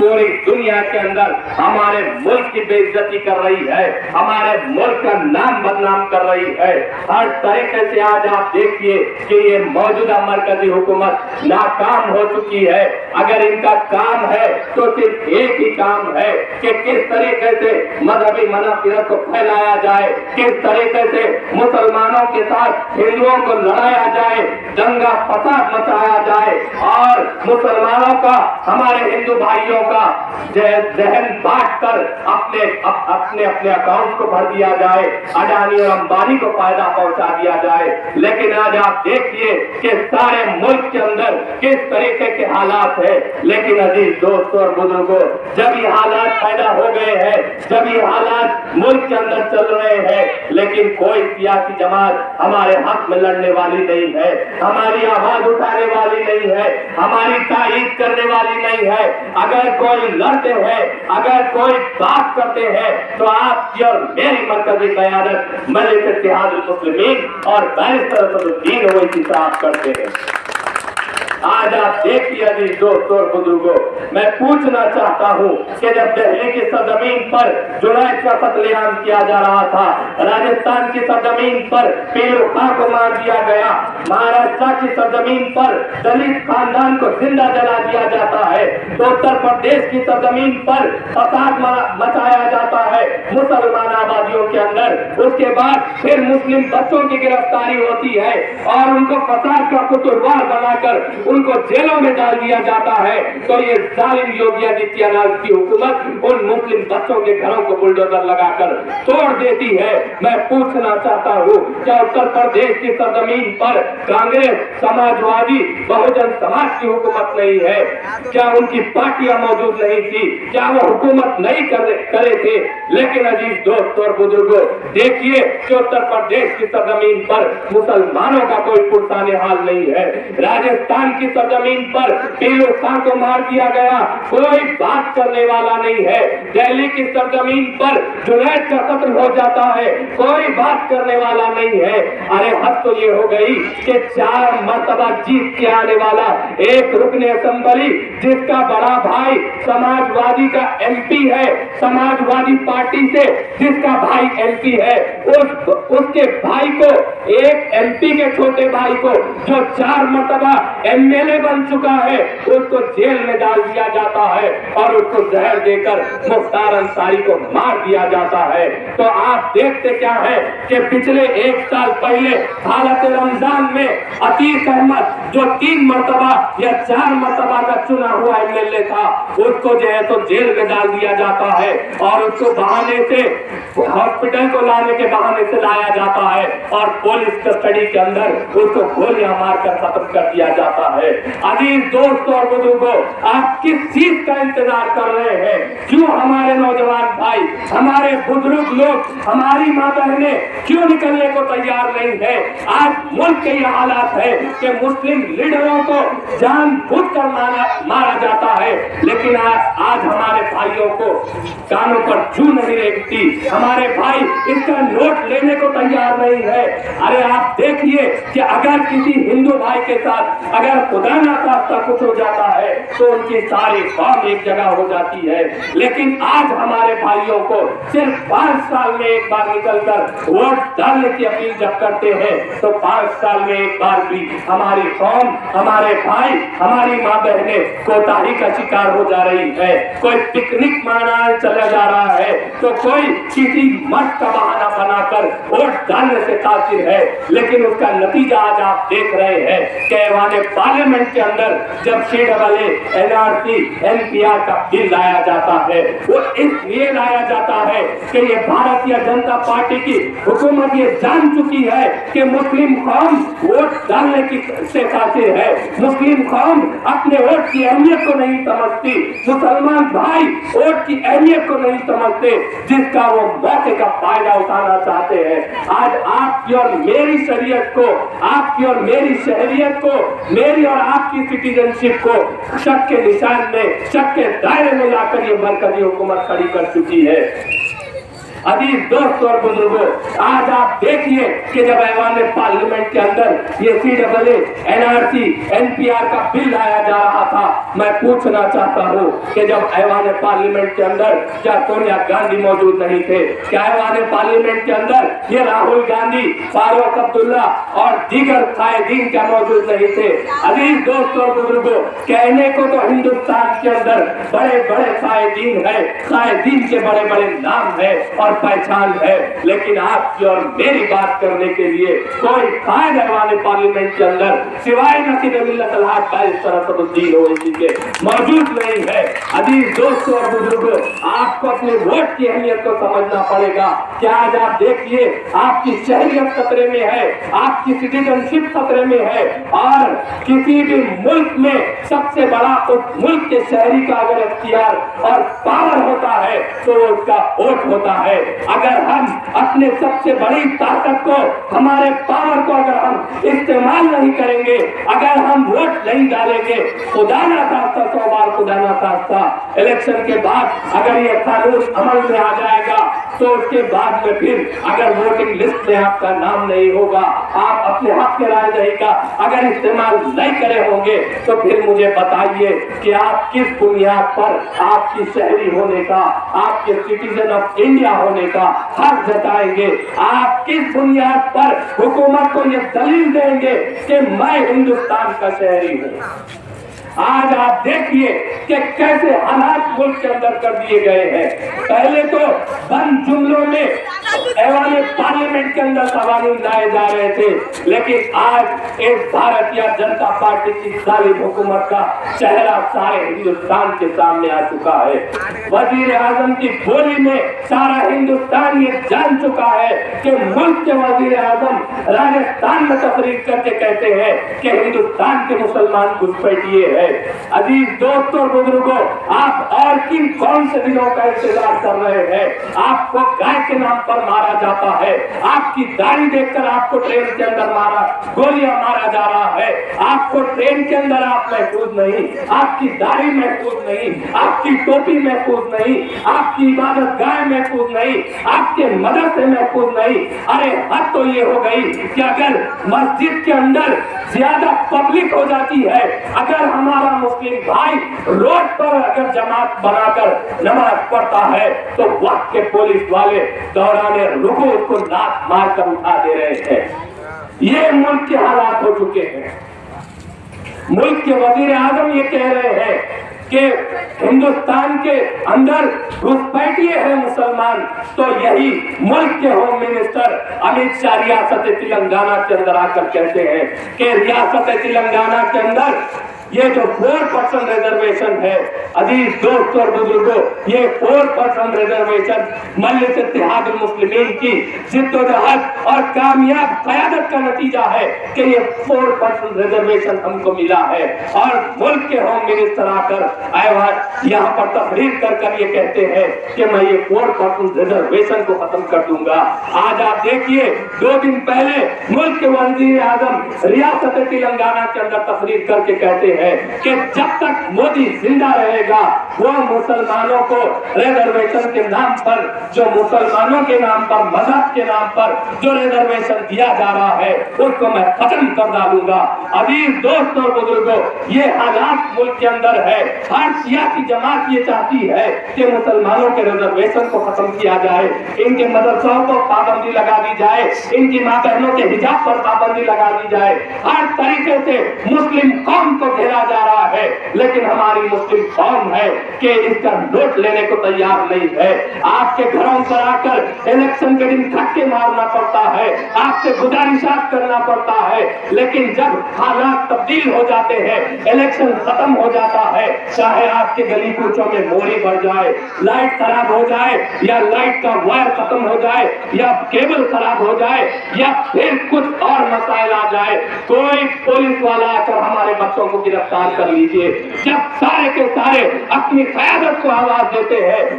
पूरी दुनिया के अंदर हमारे मुल्क की बेइज्जती कर रही है, हमारे मुल्क का नाम बदनाम कर रही है। हर तरीके से आज आप देखिए कि ये मौजूदा मरकजी हुकूमत नाकाम हो चुकी है। अगर इनका काम है तो सिर्फ एक ही काम है कि किस तरीके से मजहबी मनफरत को फैलाया जाए, किस तरीके से मुसलमानों के साथ हिंदुओं को लड़ाया जाए, दंगा फसाद मचाया जाए और मुसलमानों का, हमारे हिंदू भाइयों का जहन बांट कर अपने अकाउंट को भर दिया जाए, अडानी और अंबानी को फायदा पहुंचा दिया जाए। लेकिन आज आप देखिए कि सारे मुल्क के अंदर किस तरीके के हालात है। लेकिन अजीज दोस्तों और बुजुर्गों, जब ये हालात पैदा हो गए हैं, जब ये हालात मुल्क के अंदर चल रहे हैं, लेकिन कोई सियासी जमात हमारे हक में लड़ने वाली नहीं है, हमारी आवाज उठाने वाली नहीं है, हमारी तायीद करने वाली नहीं है। अगर कोई लड़ते हैं, अगर कोई बात करते हैं तो आपकी और मेरी मरकजी क़यादत मजलिस इत्तेहादुल मुस्लिमीन और बैरिस्टर असदुद्दीन ओवैसी साहब करते हैं। आज आप देखिए अजीज दोस्तों और बुजुर्गों, मैं पूछना चाहता हूँ कि जब दिल्ली की सरजमीन पर जुनैद का कत्लेआम किया जा रहा था, राजस्थान की सरजमीन पर पीलू खां को मार दिया गया, महाराष्ट्र की सरजमीन पर दलित खानदान को जिंदा जला दिया जाता है, तो उत्तर प्रदेश की सरजमीन पर फसाद मचाया जाता है मुसलमान आबादियों के अंदर। उसके बाद फिर मुस्लिम बच्चों की गिरफ्तारी होती है और उनको फसाद का कुतुरवार बनाकर उनको जेलों में डाल दिया जाता है। तो ये जालिम योगी आदित्यनाथ की हुकूमत उन मुस्लिम बच्चों के घरों को बुलडोजर लगाकर तोड़ देती है। मैं पूछना चाहता हूँ, क्या उत्तर प्रदेश की सरजमीन पर कांग्रेस, समाजवादी, बहुजन समाज की हुकूमत नहीं है? क्या उनकी पार्टियां मौजूद नहीं थी? क्या वो हुकूमत नहीं करे थे? लेकिन अजीज दोस्तों और बुजुर्गों, देखिए कि उत्तर प्रदेश की सरजमीन पर मुसलमानों का कोई पुरसाने हाल नहीं है। राजस्थान की सरजमीन पर पीलू खां को मार दिया गया, कोई बात करने वाला नहीं है। दिल्ली की सरजमीन पर जुनैद का कत्ल हो जाता है, कोई बात करने वाला नहीं है। अरे हद तो ये हो गई कि 4 मर्तबा जीत के आने वाला एक रुकने असेंबली, जिसका बड़ा भाई समाजवादी का एमपी है, समाजवादी पार्टी से जिसका भाई एमपी है, उसके भाई को, एक एमपी के छोटे भाई को जो 4 मर्तबा एमएलए बन चुका है, उसको जेल में डाल दिया जाता है और उसको जहर देकर मुख्तार अंसारी को मार दिया जाता है। तो आप देखते क्या है कि पिछले 1 साल पहले हालत रमजान में अतीक अहमद, जो 3 मर्तबा या 4 मर्तबा का चुना हुआ एमएलए था, उसको जो है तो जेल में डाल दिया जाता है और उसको बहाने से, हॉस्पिटल को लाने के बहाने से लाया जाता है और पुलिस कस्टडी के अंदर उसको गोलियां मारकर खत्म कर दिया जाता है। अजीज दोस्तों और बुजुर्गों, आप किस चीज का इंतजार कर रहे हैं? क्यों हमारे नौजवान भाई, हमारे बुजुर्ग लोग, हमारी माँ बहने क्यों निकलने को तैयार नहीं है? आज मुल्क के ये हालात है कि मुस्लिम लीडरों को जानबूझकर मारा जाता है, लेकिन आज हमारे भाइयों को कानों पर जू नहीं रेंगती, हमारे भाई इसका नोट लेने को तैयार नहीं है। अरे आप देखिए कि अगर किसी हिंदू भाई के साथ अगर खुदा ना खास्ता कुछ हो जाता है तो उनकी सारी कौम एक जगह हो जाती है। लेकिन आज हमारे भाइयों को सिर्फ 5 साल में एक बार निकलकर वोट डालने की अपील जब करते हैं तो 5 साल में एक बार भी हमारी कौम, हमारे भाई, हमारी माँ बहने कोताही का शिकार हो जा रही है। कोई पिकनिक मनाने चला जा रहा है तो कोई किसी मत का बहाना बनाकर वोट डालने से कासिर है। लेकिन उसका नतीजा आज आप देख रहे हैं कि पार्लियामेंट के अंदर जब CAA, NRC, NPR का बिल लाया जाता है, वो इसलिए लाया जाता है कि ये भारतीय जनता पार्टी की हुकूमत ये जान चुकी है कि मुस्लिम कौम वोट डालने की से कासिर है, मुस्लिम कौम अपने वोट की अहमियत को नहीं समझती, मुसलमान भाई वोट की अहमियत को नहीं समझते, जिसका वो मौके का फायदा उठाना चाहते हैं। आज आपकी और मेरी शरीयत को, आपकी और मेरी शहरियत को, मेरी और आपकी सिटीजनशिप को शक के निशान में, शक के दायरे में लाकर ये मरकजी हुकूमत खड़ी कर चुकी है। अजीज दोस्तों और बुजुर्गों, आज आप देखिए कि जब ऐवान पार्लियामेंट के अंदर ये CAA, NRC, NPR का बिल लाया जा रहा था, मैं पूछना चाहता हूँ कि जब ऐवान पार्लियामेंट के अंदर क्या सोनिया गांधी मौजूद नहीं थे? क्या ऐवान पार्लियामेंट के अंदर ये राहुल गांधी, फारूक अब्दुल्ला और दीगर कायदीन क्या मौजूद नहीं थे? अजीज दोस्तों और बुजुर्गों, कहने को तो हिंदुस्तान के अंदर बड़े बड़े कायदीन है, कायदीन के बड़े बड़े नाम है और पहचान है, लेकिन आपकी और मेरी बात करने के लिए कोई कायद ऐवान पार्लियामेंट के अंदर सिवाय नसीब मिल्लत अल-हक सदुद्दीन ओवैसी के मौजूद नहीं है। अजीज दोस्तों और बुजुर्गों, आपको अपने वोट की अहमियत को समझना पड़ेगा कि आज आप देखिए आपकी शहरियत खतरे में है, आपकी सिटीजनशिप खतरे में है, और किसी भी मुल्क में सबसे बड़ा उस मुल्क के शहरी का अगर इख्तियार और पावर होता है तो उसका वोट होता है। अगर हम अपने सबसे बड़ी ताकत को, हमारे पावर को अगर हम इस्तेमाल नहीं करेंगे, अगर हम वोट नहीं डालेंगे, खुदा ना खास्ता, 100 बार खुदा ना खास्ता, इलेक्शन के बाद अगर ये कानून अमल में आ जाएगा तो उसके बाद में फिर अगर वोटिंग लिस्ट में आपका नाम नहीं होगा, आप अपने हक के राजदही का अगर इस्तेमाल नहीं करे होंगे, तो फिर मुझे बताइए कि आप किस बुनियाद पर आपकी शहरी होने का, आपके सिटीजन ऑफ इंडिया होने का हक जताएंगे? आप किस बुनियाद पर हुकूमत को यह दलील देंगे कि मैं हिंदुस्तान का शहरी हूँ? आज आप देखिए कि कैसे हालात मुल्क के अंदर कर दिए गए हैं। पहले तो बंद जुमलों में ऐवान पार्लियामेंट के अंदर कानून लाए जा रहे थे, लेकिन आज एक भारतीय जनता पार्टी की जालिम हुकूमत का चेहरा सारे हिंदुस्तान के सामने आ चुका है। वजीर आजम की बोली में सारा हिंदुस्तान ये जान चुका है कि मुल्क के वजीर आजम राजस्थान में तकरीर करके कहते हैं कि हिंदुस्तान के मुसलमान घुसपैठिए हैं। अजीज दोस्तों और बुजुर्गों, आप और किन कौन से दिनों का इंतजार कर रहे हैं? आपको गाय के नाम पर मारा जाता है, आपकी दाढ़ी देखकर आपको ट्रेन के अंदर गोलियां मारा जा रहा है, आपको ट्रेन के अंदर आप महफूज नहीं, आपकी दाढ़ी महफूज नहीं, आपकी टोपी महफूज नहीं, आपकी इबादत गाह महफूज नहीं, आपके मदरसे महफूज नहीं। अरे हद तो ये हो गई कि अगर मस्जिद के अंदर ज्यादा पब्लिक हो जाती है, अगर हमारा मुस्लिम भाई रोड पर अगर जमात बनाकर नमाज पढ़ता है, तो वक्त के पुलिस वाले दौराने रुको उसको लात मार कर उठा दे रहे हैं। ये मुल्क के हालात हो चुके हैं। मुल्क के वजीर आजम ये कह रहे हैं कि हिंदुस्तान के अंदर घुसपैठिए हैं मुसलमान, तो यही मुल्क के होम मिनिस्टर अमित शाह रियासत तेलंगाना के अंदर आकर कहते हैं कि रियासत तेलंगाना के अंदर ये जो 4% रिजर्वेशन है, अजीज दोस्तों और बुजुर्गों, ये 4% रिजर्वेशन मजलिस इत्तेहादुल मुस्लिमीन की जिद्दोजहद और कामयाब क़यादत का नतीजा है कि ये 4% रिजर्वेशन हमको मिला है। और मुल्क के होम मिनिस्टर आकर यहाँ पर तकरीर कर ये कहते हैं कि मैं ये 4% रिजर्वेशन को खत्म कर दूंगा। आज आप देखिए, 2 दिन पहले मुल्क के वज़ीर आज़म रियासत तेलंगाना के अंदर तकरीर करके कहते हैं कि जब तक मोदी जिंदा रहेगा, वो मुसलमानों को रिजर्वेशन के नाम पर, जो मुसलमानों के नाम पर, मजहब के नाम पर जो रिजर्वेशन दिया जा रहा है, उसको मैं खत्म कर डालूंगा। अजीज दोस्तों और बुजुर्गों, ये हालात मुल्क के अंदर है। हर सियासी जमात ये चाहती है कि मुसलमानों के रिजर्वेशन को खत्म किया जाए, इनके मदरसों को पाबंदी लगा दी जाए, इनकी माँ बहनों के हिजाब पर पाबंदी लगा दी जाए। हर तरीके से मुस्लिम कौम को घेरा जा रहा है, लेकिन हमारी मुस्लिम कौम है कि इसका नोट लेने को तैयार नहीं है। आपके घरों पर आकर इलेक्शन के दिन धक्के मारना पड़ता है, आपसे गुजारिशात करना पड़ता है, लेकिन जब हालात तब्दील हो जाते हैं, इलेक्शन खत्म हो जाता है, चाहे आपके गली कूचों में मोरी बढ़ जाए, लाइट खराब हो जाए, या लाइट का वायर खत्म हो जाए, या केबल खराब हो जाए, या फिर कुछ और मसाइल आ जाए, कोई पुलिस वाला आकर हमारे बच्चों को गिरफ्तार कर लीजिए। जब सारे के सारे अपनी क़यादत को आवाज देते हैं,